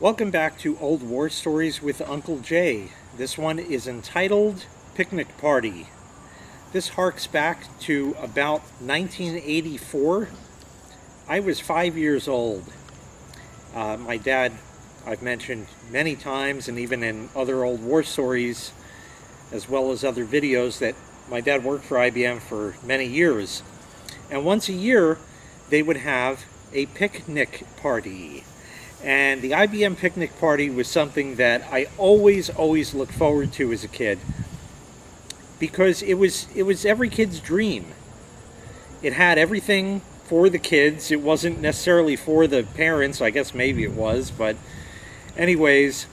Welcome back to Old War Stories with Uncle Jay. This one is entitled Picnic Party. This harks back to about 1984. I was 5 years old. My dad, I've mentioned many times, and even in other Old War stories, as well as other videos, that my dad worked for IBM for many years. And once a year, they would have a picnic party. And the IBM picnic party was something that I always looked forward to as a kid, because it was every kid's dream. It had everything for the kids. It wasn't necessarily for the parents. I guess maybe it was, but anyways,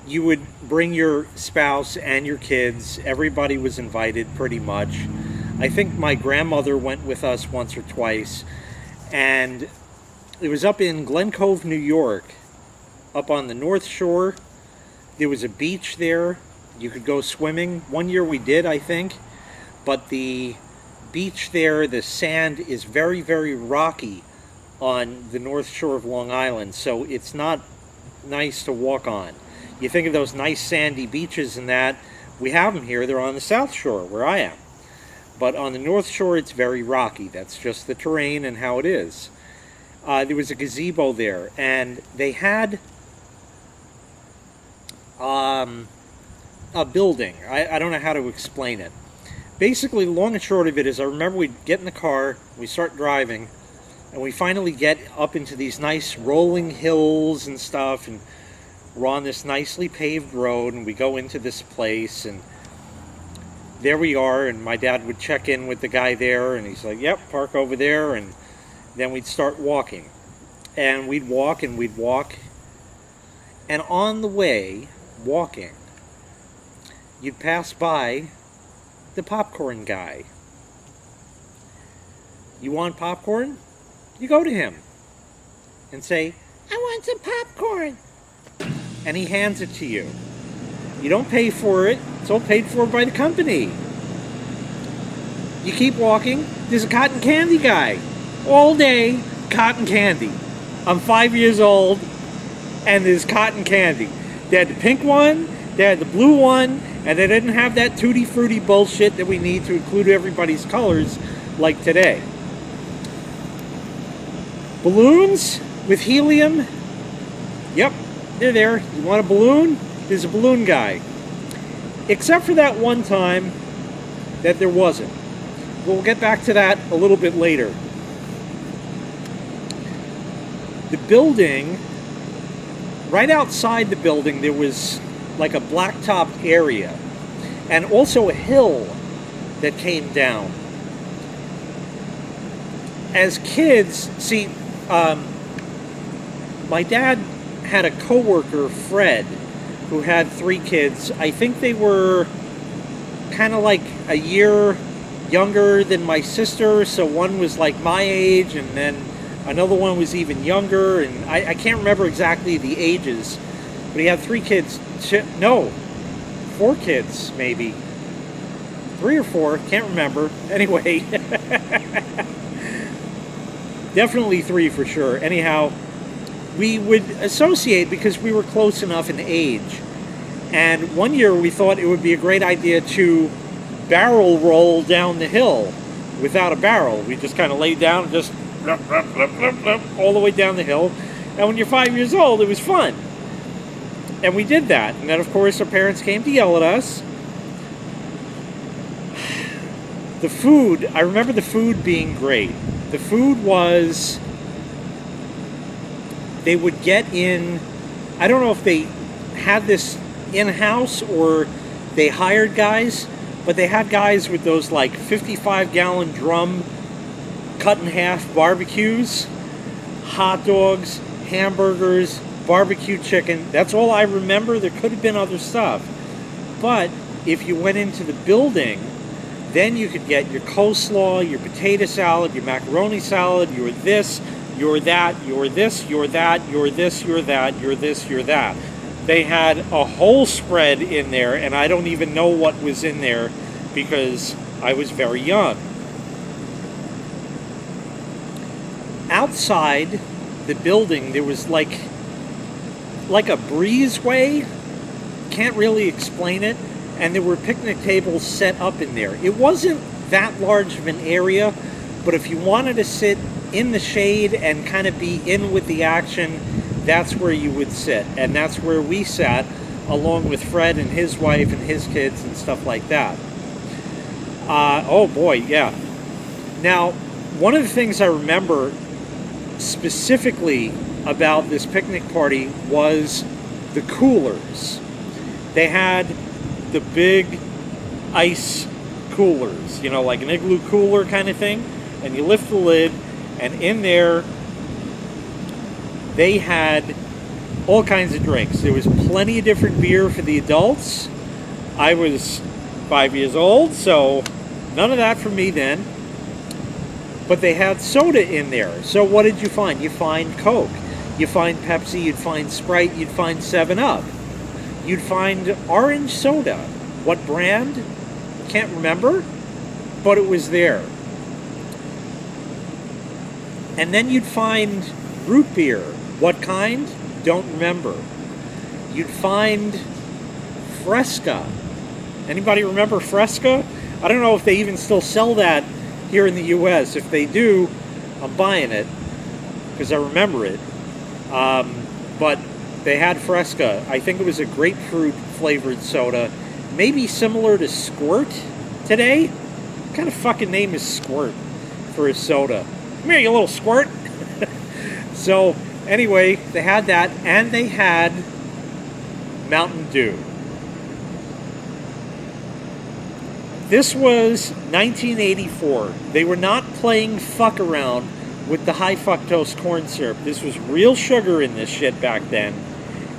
you would bring your spouse and your kids. Everybody was invited pretty much. I think my grandmother went with us once or twice, and it was up in Glen Cove, New York, up on the North Shore. There was a beach there. You could go swimming. One year we did, I think. But the beach there, the sand is very, very rocky on the North Shore of Long Island, so it's not nice to walk on. You think of those nice sandy beaches and that, we have them here. They're on the South Shore, where I am. But on the North Shore, it's very rocky. That's just the terrain and how it is. There was a gazebo there, and they had a building. I don't know how to explain it. Basically, the long and short of it is, I remember we'd get in the car, we start driving, and we finally get up into these nice rolling hills and stuff, and we're on this nicely paved road, and we go into this place, and there we are, and my dad would check in with the guy there, and he's like, yep, park over there, and then we'd start walking, and we'd walk, and on the way, walking, you'd pass by the popcorn guy. You want popcorn? You go to him and say, I want some popcorn, and he hands it to you. You don't pay for it. It's all paid for by the company. You keep walking. There's a cotton candy guy. All day, cotton candy. I'm 5 years old, and there's cotton candy. They had the pink one, they had the blue one, and they didn't have that tutti frutti bullshit that we need to include everybody's colors like today. Balloons with helium. Yep, they're there. You want a balloon? There's a balloon guy. Except for that one time that there wasn't. We'll get back to that a little bit later. The building, right outside the building, there was like a blacktop area, and also a hill that came down. As kids, see, my dad had a coworker, Fred, who had 3 kids. I think they were kind of like a year younger than my sister, so one was like my age, and then another one was even younger, and I can't remember exactly the ages, but he had 3 kids. No, 4 kids, maybe. 3 or 4, can't remember. Anyway, definitely 3 for sure. Anyhow, we would associate because we were close enough in age. And one year we thought it would be a great idea to barrel roll down the hill without a barrel. We just kind of laid down and just all the way down the hill. And when you're 5 years old, it was fun. And we did that. And then, of course, our parents came to yell at us. The food, I remember the food being great. The food was, they would get in, I don't know if they had this in-house or they hired guys, but they had guys with those like 55-gallon drum cut in half barbecues, hot dogs, hamburgers, barbecue chicken. That's all I remember. There could have been other stuff. But if you went into the building, then you could get your coleslaw, your potato salad, your macaroni salad, your this, your that, your this, your that, your this, your that, your this, your that. They had a whole spread in there, and I don't even know what was in there because I was very young. Outside the building, there was like like a breezeway. Can't really explain it. And there were picnic tables set up in there. It wasn't that large of an area, but if you wanted to sit in the shade and kind of be in with the action, that's where you would sit. And that's where we sat, along with Fred and his wife and his kids and stuff like that. Oh boy, yeah. Now, one of the things I remember specifically about this picnic party was the coolers. They had the big ice coolers, you know, like an igloo cooler kind of thing, and you lift the lid, and in there they had all kinds of drinks. There was plenty of different beer for the adults. I was 5 years old, so none of that for me then. But they had soda in there. So what did you find? You find Coke, you find Pepsi, you'd find Sprite, you'd find 7-Up. You'd find orange soda. What brand? Can't remember, but it was there. And then you'd find root beer. What kind? Don't remember. You'd find Fresca. Anybody remember Fresca? I don't know if they even still sell that here in the US. If they do, I'm buying it because I remember it. But they had Fresca. I think it was a grapefruit flavored soda, maybe similar to Squirt today. What kind of fucking name is Squirt for a soda? Come here, you little squirt. So anyway, they had that, and they had Mountain Dew. This was 1984. They were not playing fuck around with the high fructose corn syrup. This was real sugar in this shit back then,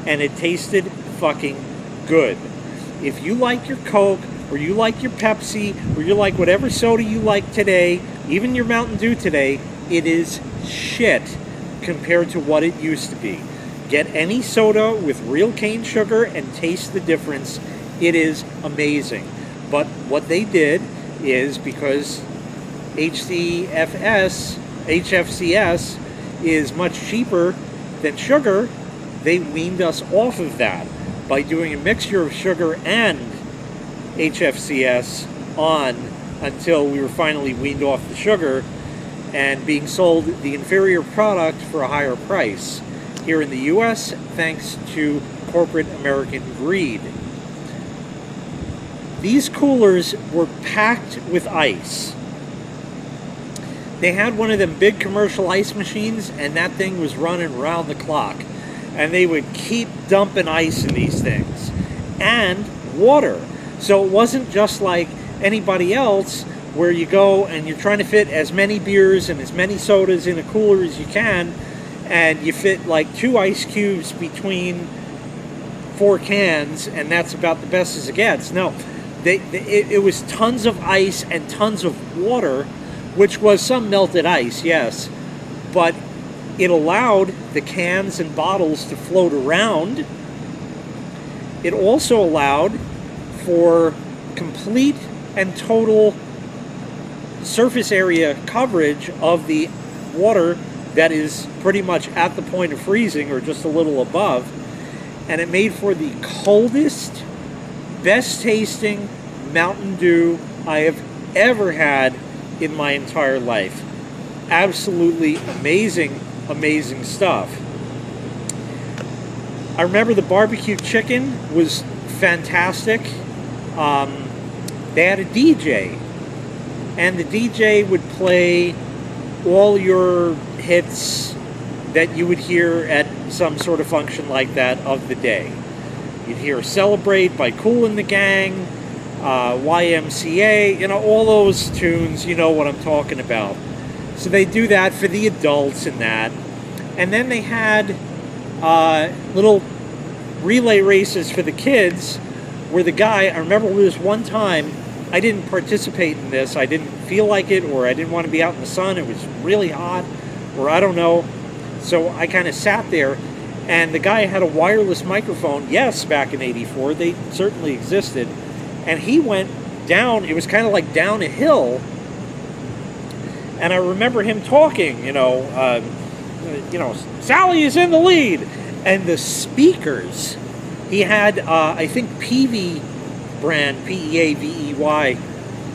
and it tasted fucking good. If you like your Coke, or you like your Pepsi, or you like whatever soda you like today, even your Mountain Dew today, it is shit compared to what it used to be. Get any soda with real cane sugar and taste the difference. It is amazing. But what they did is, because HFCS is much cheaper than sugar, they weaned us off of that by doing a mixture of sugar and HFCS on until we were finally weaned off the sugar and being sold the inferior product for a higher price here in the US, thanks to corporate American greed. These coolers were packed with ice. They had one of them big commercial ice machines, and that thing was running around the clock. And they would keep dumping ice in these things. And water. So it wasn't just like anybody else where you go and you're trying to fit as many beers and as many sodas in a cooler as you can, and you fit like 2 ice cubes between 4 cans, and that's about the best as it gets. No, it was tons of ice and tons of water, which was some melted ice, yes, but it allowed the cans and bottles to float around. It also allowed for complete and total surface area coverage of the water that is pretty much at the point of freezing or just a little above, and it made for the coldest, best tasting Mountain Dew I have ever had in my entire life. Absolutely amazing, amazing stuff. I remember the barbecue chicken was fantastic. They had a DJ, and the DJ would play all your hits that you would hear at some sort of function like that of the day. You'd hear Celebrate by Kool and the Gang, YMCA, you know, all those tunes, you know what I'm talking about. So they do that for the adults and that. And then they had little relay races for the kids where the guy, I remember there was one time, I didn't participate in this, I didn't feel like it, or I didn't want to be out in the sun, it was really hot, or I don't know. So I kind of sat there, and the guy had a wireless microphone. Yes, back in '84, they certainly existed. And he went down, it was kind of like down a hill, and I remember him talking, Sally is in the lead. And the speakers, he had, I think, Peavey brand, Peavey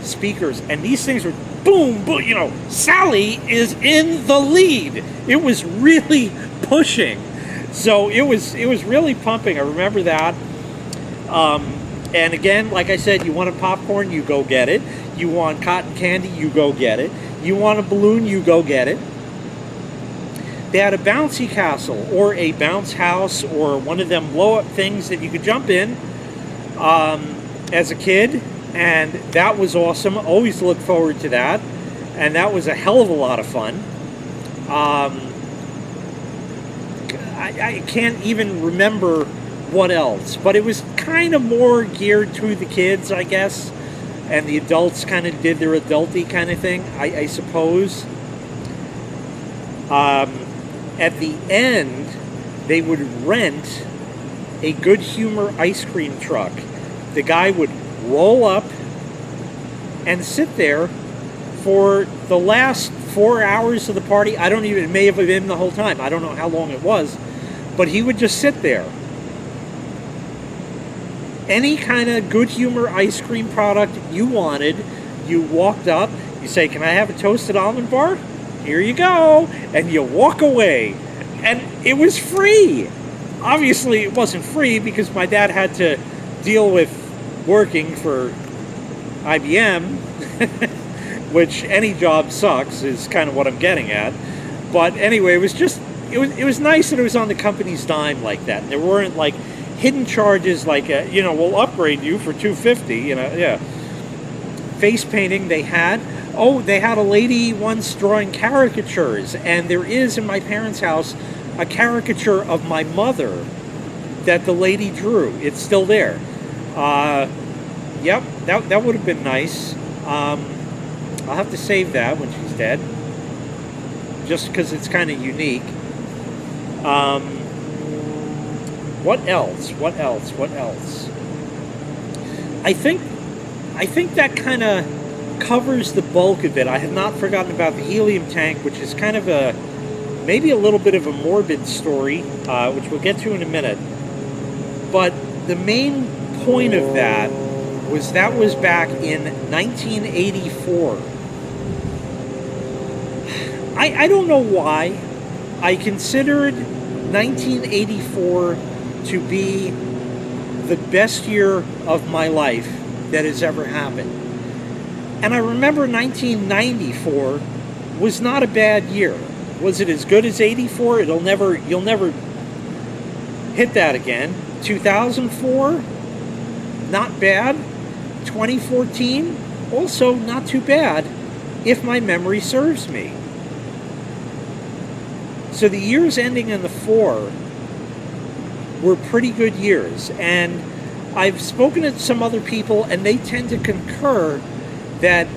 speakers, and these things were boom, boom, you know, Sally is in the lead. It was really pushing. So it was really pumping. I remember that. And again, like I said, you want a popcorn, you go get it. You want cotton candy, you go get it. You want a balloon, you go get it. They had a bouncy castle or a bounce house or one of them blow-up things that you could jump in as a kid, and that was awesome. Always looked forward to that, and that was a hell of a lot of fun. I can't even remember what else, but it was kind of more geared to the kids, I guess, and the adults kind of did their adulty kind of thing, I suppose. At the end, they would rent a Good Humor ice cream truck. The guy would roll up and sit there for the last 4 hours of the party. I don't even, it may have been the whole time. I don't know how long it was, but he would just sit there. Any kind of Good Humor ice cream product you wanted, you walked up, you say, "Can I have a toasted almond bar?" Here you go, and you walk away. And it was free. Obviously, it wasn't free because my dad had to deal with working for IBM, which any job sucks, is kind of what I'm getting at. But anyway, it was just, it was nice that it was on the company's dime like that. And there weren't like hidden charges like, you know, we'll upgrade you for $250, you know, yeah. Face painting they had. Oh, they had a lady once drawing caricatures, and there is in my parents' house a caricature of my mother that the lady drew. It's still there. Yep, that would have been nice. I'll have to save that when she's dead, just because it's kind of unique. What else? What else? What else? I think that kind of covers the bulk of it. I have not forgotten about the helium tank, which is kind of a, maybe a little bit of a morbid story, which we'll get to in a minute. But the main point of that was back in 1984. I don't know why. I considered 1984 to be the best year of my life that has ever happened. And I remember 1994 was not a bad year. Was it as good as 84? You'll never hit that again. 2004, not bad. 2014, also not too bad, if my memory serves me. So the years ending in the 4 were pretty good years. And I've spoken to some other people, and they tend to concur that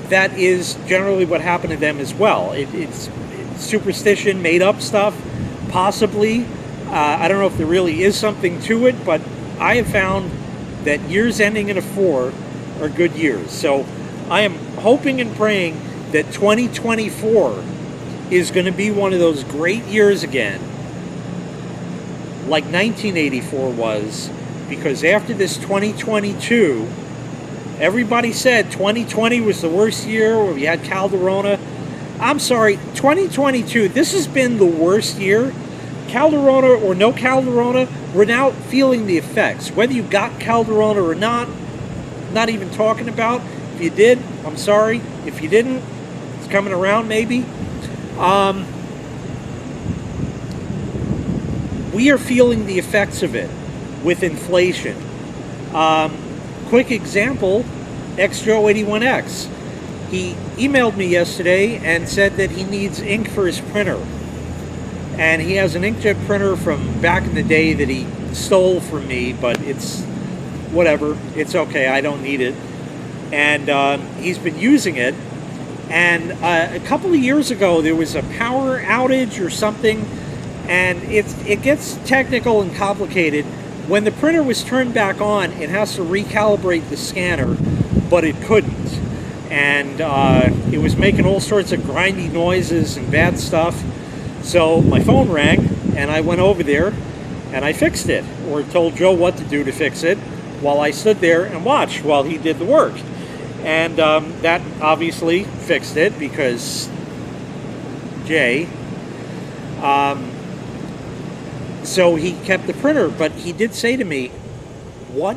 that is generally what happened to them as well. It's superstition, made up stuff, possibly. I don't know if there really is something to it, but I have found that years ending in a 4 are good years. So I am hoping and praying that 2024 is going to be one of those great years again, like 1984 was, because after this 2022, everybody said 2020 was the worst year, where we had Calderona. I'm sorry, 2022, this has been the worst year. Calderona or no Calderona, we're now feeling the effects. Whether you got Calderona or not even talking about. If you did, I'm sorry. If you didn't, it's coming around maybe. We are feeling the effects of it with inflation. Quick example, XJoe81X. He emailed me yesterday and said that he needs ink for his printer. And he has an inkjet printer from back in the day that he stole from me, but it's whatever. It's okay. I don't need it. And he's been using it. And a couple of years ago, there was a power outage or something, and it gets technical and complicated. When the printer was turned back on, it has to recalibrate the scanner, but it couldn't. And it was making all sorts of grindy noises and bad stuff. So my phone rang, and I went over there and I fixed it, or told Joe what to do to fix it, while I stood there and watched while he did the work. And that obviously fixed it, because Jay, so he kept the printer. But he did say to me, what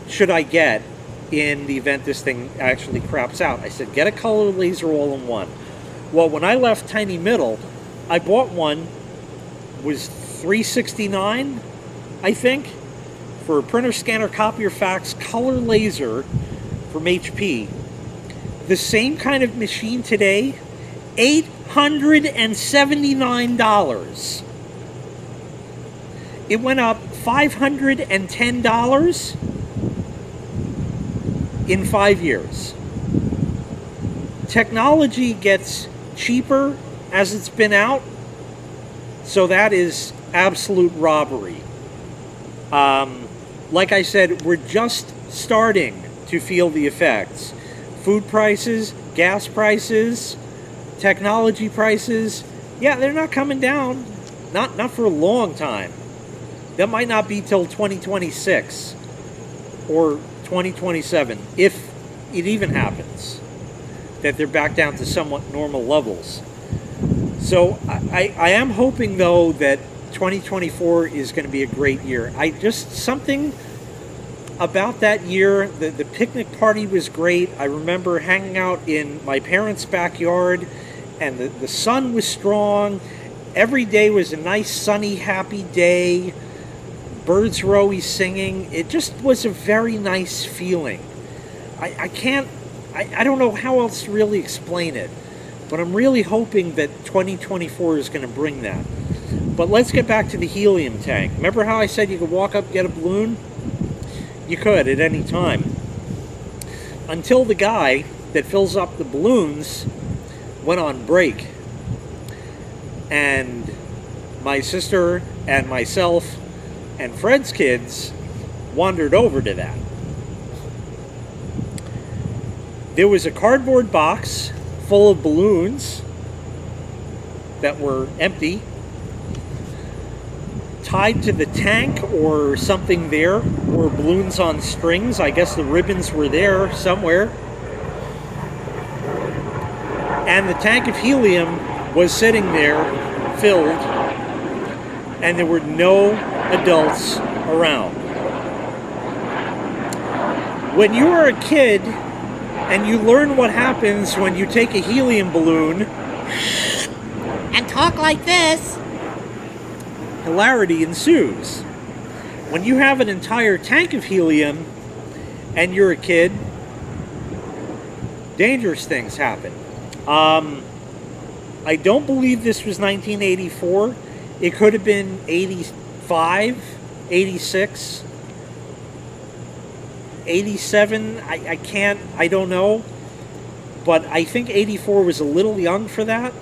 should I get in the event this thing actually craps out? I said, get a color laser all-in-one. Well, when I left Tiny Middle, I bought one, was $369, I think, for a printer, scanner, copier, fax, color laser from HP. The same kind of machine today, $879. It went up $510 in 5 years. Technology gets cheaper as it's been out, so that is absolute robbery. Like I said, we're just starting to feel the effects. Food prices, gas prices, technology prices, yeah, they're not coming down. Not for a long time. That might not be till 2026 or 2027, if it even happens, that they're back down to somewhat normal levels. So I am hoping, though, that 2024 is going to be a great year. Something about that year, the picnic party was great. I remember hanging out in my parents' backyard, and the sun was strong. Every day was a nice, sunny, happy day. Birds were always singing. It just was a very nice feeling. I don't know how else to really explain it, but I'm really hoping that 2024 is going to bring that. But let's get back to the helium tank. Remember how I said you could walk up and get a balloon? You could at any time. Until the guy that fills up the balloons went on break. And my sister and myself and Fred's kids wandered over to that. There was a cardboard box full of balloons that were empty, tied to the tank or something there, or balloons on strings. I guess the ribbons were there somewhere. And the tank of helium was sitting there, filled, and there were no adults around. When you are a kid and you learn what happens when you take a helium balloon and talk like this, hilarity ensues. When you have an entire tank of helium and you're a kid, dangerous things happen. I don't believe this was 1984. It could have been 85, 86, 87. I don't know. But I think 84 was a little young for that.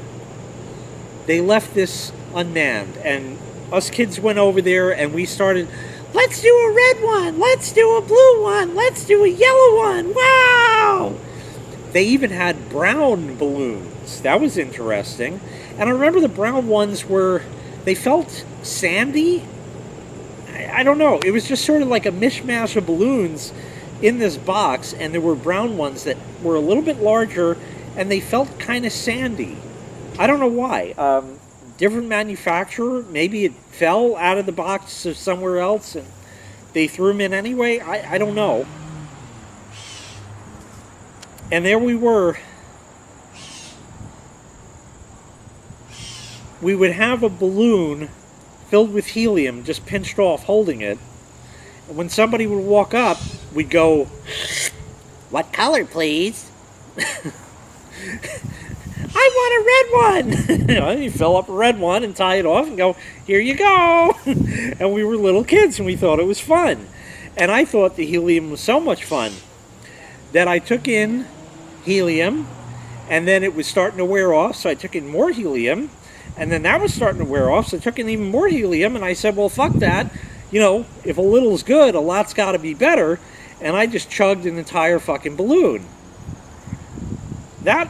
They left this unmanned, and us kids went over there and we started, let's do a red one, let's do a blue one, let's do a yellow one, wow! They even had brown balloons. That was interesting. And I remember the brown ones they felt sandy. I don't know. It was just sort of like a mishmash of balloons in this box, and there were brown ones that were a little bit larger, and they felt kind of sandy. I don't know why. Different manufacturer. Maybe it fell out of the box or somewhere else, and they threw them in anyway. I don't know. And there we were. We would have a balloon filled with helium, just pinched off, holding it. And when somebody would walk up, we'd go, what color, please? I want a red one. You fill up a red one and tie it off and go, here you go. And we were little kids and we thought it was fun. And I thought the helium was so much fun that I took in helium, and then it was starting to wear off, so I took in more helium, and then that was starting to wear off, so I took in even more helium, and I said, well, fuck that. You know, if a little's good, a lot's got to be better. And I just chugged an entire fucking balloon. That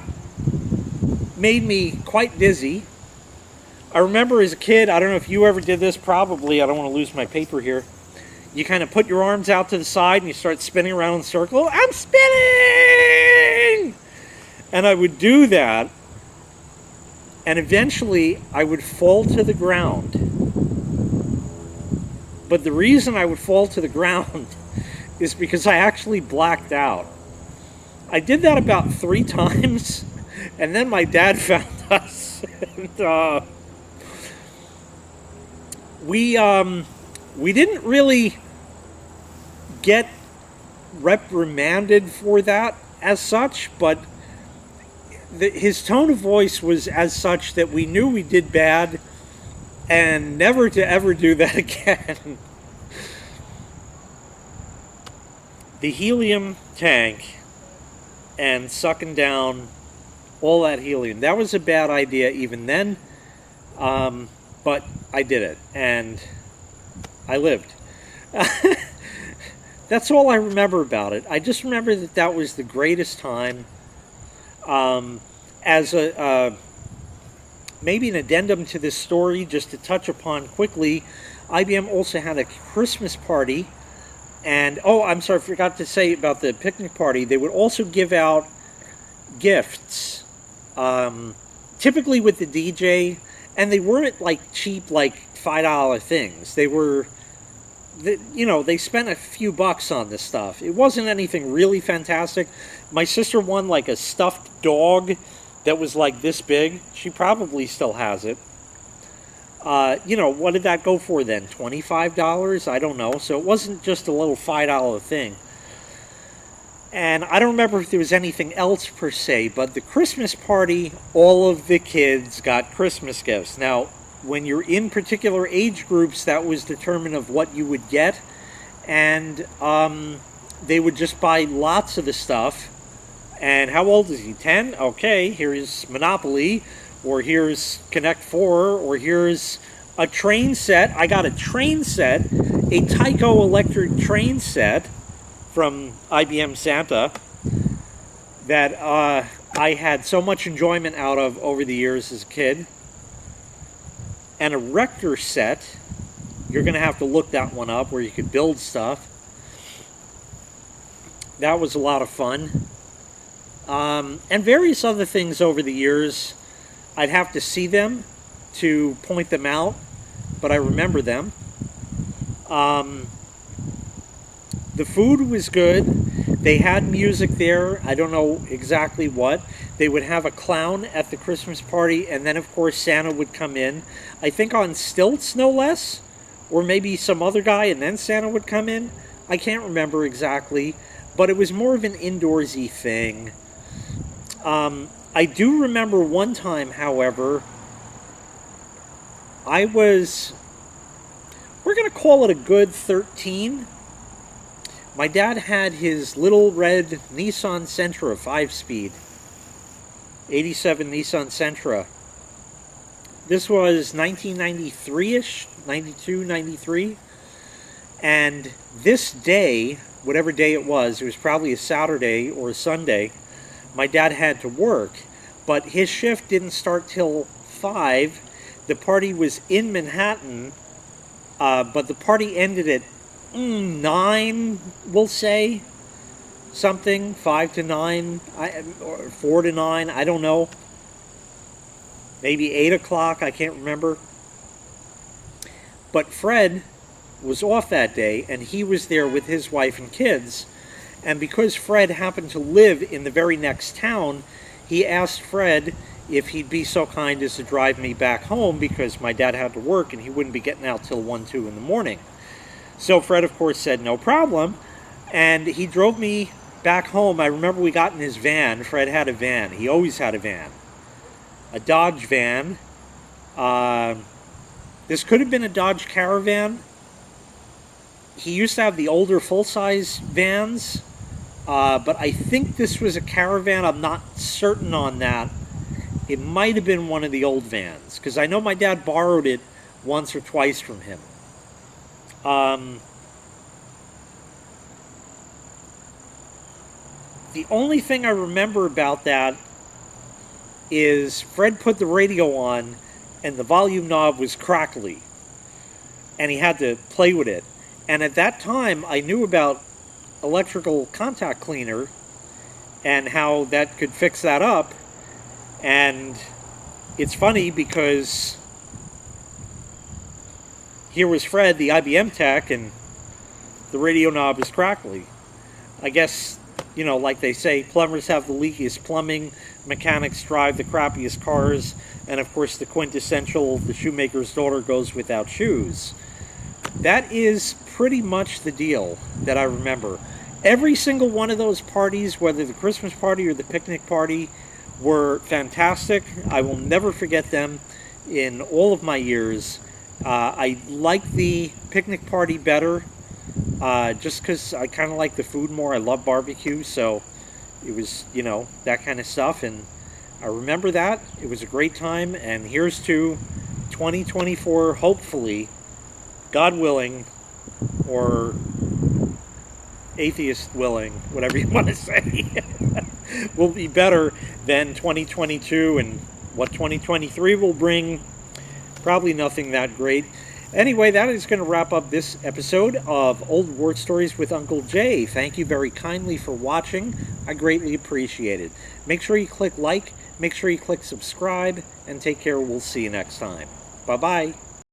made me quite dizzy. I remember as a kid, I don't know if you ever did this, probably, I don't want to lose my paper here. You kind of put your arms out to the side and you start spinning around in a circle. I'm spinning! And I would do that, and eventually I would fall to the ground. But the reason I would fall to the ground is because I actually blacked out. I did that about 3 times, and then my dad found us. And, we didn't really get reprimanded for that as such, but his tone of voice was as such that we knew we did bad and never to ever do that again. The helium tank and sucking down all that helium, that was a bad idea even then, but I did it and I lived. That's all I remember about it. I just remember that that was the greatest time. As maybe an addendum to this story, just to touch upon quickly, IBM also had a Christmas party. And, oh, I'm sorry, I forgot to say about the picnic party. They would also give out gifts, typically with the DJ, and they weren't like cheap, like $5 things. They were, you know, they spent a few bucks on this stuff. It wasn't anything really fantastic. My sister won like a stuffed dog that was like this big. She probably still has it. You know, what did that go for then? $25? I don't know. So it wasn't just a little $5 thing. And I don't remember if there was anything else per se, but the Christmas party, all of the kids got Christmas gifts. Now, when you're in particular age groups, that was determined of what you would get. And they would just buy lots of the stuff. And how old is he? 10? Okay, here's Monopoly. Or here's Connect 4, or here's a train set. I got a train set, a Tyco electric train set from IBM Santa that I had so much enjoyment out of over the years as a kid. And a Rector set. You're going to have to look that one up, where you could build stuff. That was a lot of fun. And various other things over the years. I'd have to see them to point them out, but I remember them. The food was good. They had music there. I don't know exactly what. They would have a clown at the Christmas party, and then, of course, Santa would come in. I think on stilts, no less, or maybe some other guy, and then Santa would come in. I can't remember exactly, but it was more of an indoorsy thing. I do remember one time, however, we're going to call it a good 13. My dad had his little red Nissan Sentra 5-speed, 87 Nissan Sentra. This was 1993-ish, 92, 93. And this day, whatever day it was probably a Saturday or a Sunday. My dad had to work, but his shift didn't start till 5. The party was in Manhattan, but the party ended at 9, we'll say. Something, 5 to 9, or 4 to 9, I don't know. Maybe 8 o'clock, I can't remember. But Fred was off that day, and he was there with his wife and kids. And because Fred happened to live in the very next town, he asked Fred if he'd be so kind as to drive me back home, because my dad had to work and he wouldn't be getting out till 1, 2 in the morning. So Fred, of course, said no problem, and he drove me back home. I remember we got in his van. Fred had a van. He always had a van. A Dodge van. This could have been a Dodge Caravan. He used to have the older full-size vans. But I think this was a Caravan. I'm not certain on that. It might have been one of the old vans, because I know my dad borrowed it once or twice from him. The only thing I remember about that is Fred put the radio on, and the volume knob was crackly, and he had to play with it. And at that time, I knew about electrical contact cleaner and how that could fix that up. And it's funny because here was Fred, the IBM tech, and the radio knob is crackly. I guess, you know, like they say, plumbers have the leakiest plumbing, mechanics drive the crappiest cars, and of course the quintessential, the shoemaker's daughter goes without shoes. That is pretty much the deal that I remember. Every single one of those parties, whether the Christmas party or the picnic party, were fantastic. I will never forget them in all of my years. I like the picnic party better, just because I kind of like the food more. I love barbecue, so it was, you know, that kind of stuff. And I remember that. It was a great time. And here's to 2024, hopefully, God willing, or atheist willing, whatever you want to say, will be better than 2022. And what 2023 will bring, probably nothing that great. Anyway, that is going to wrap up this episode of Old War Stories with Uncle Jay. Thank you very kindly for watching. I greatly appreciate it. Make sure you click like, make sure you click subscribe, and take care. We'll see you next time. Bye-bye.